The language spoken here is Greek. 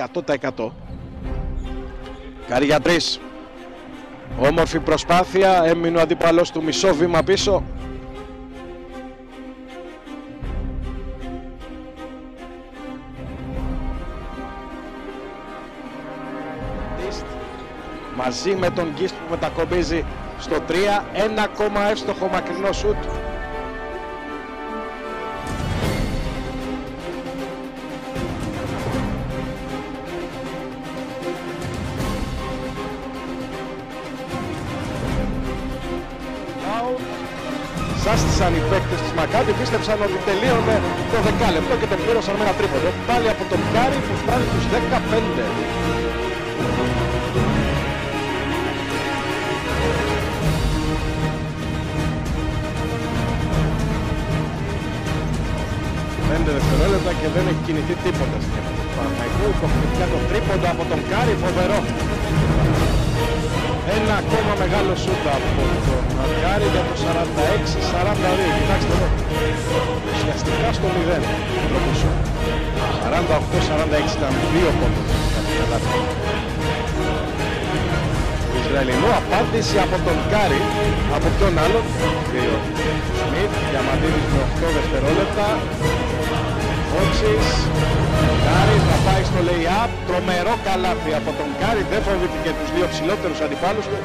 100%. Κάρι για 3. Όμορφη προσπάθεια, έμεινε ο αντίπαλος του μισό βήμα πίσω. Μαζί με τον Γκίστ που μετακομπίζει στο 3, ένα ακόμα εύστοχο μακρινό σουτ. Ζάστησαν οι παίκτες της Μακάμπι, πίστεψαν ότι τελείωνε το δεκάλεπτο και τελείωσαν με ένα τρίποντο. Πάλι από τον Κάρι που φτάνει τους 15. Δευτερόλεπτα και δεν έχει κινηθεί τίποτα στην εποχή του Παναθηναϊκού. Υποχρεωτικά το τρίποντο από τον Κάρι, φοβερό. Ένα ακόμα μεγάλο σούτ από τον Κάρι για το 46-42. Κοιτάξτε εδώ, ουσιαστικά στο 0. 48-46 ήταν 2 πόντους. Το Ισραηλινό απάντηση από τον Κάρι, από ποιον άλλον, ο Σμιτ, Διαμαντίδης με 8 δευτερόλεπτα. Όξης, Κάρις θα πάει στο lay-up, τρομερό καλάθι από τον Κάρι, δεν φοβήθηκε τους δύο ψηλότερους αντιπάλους του.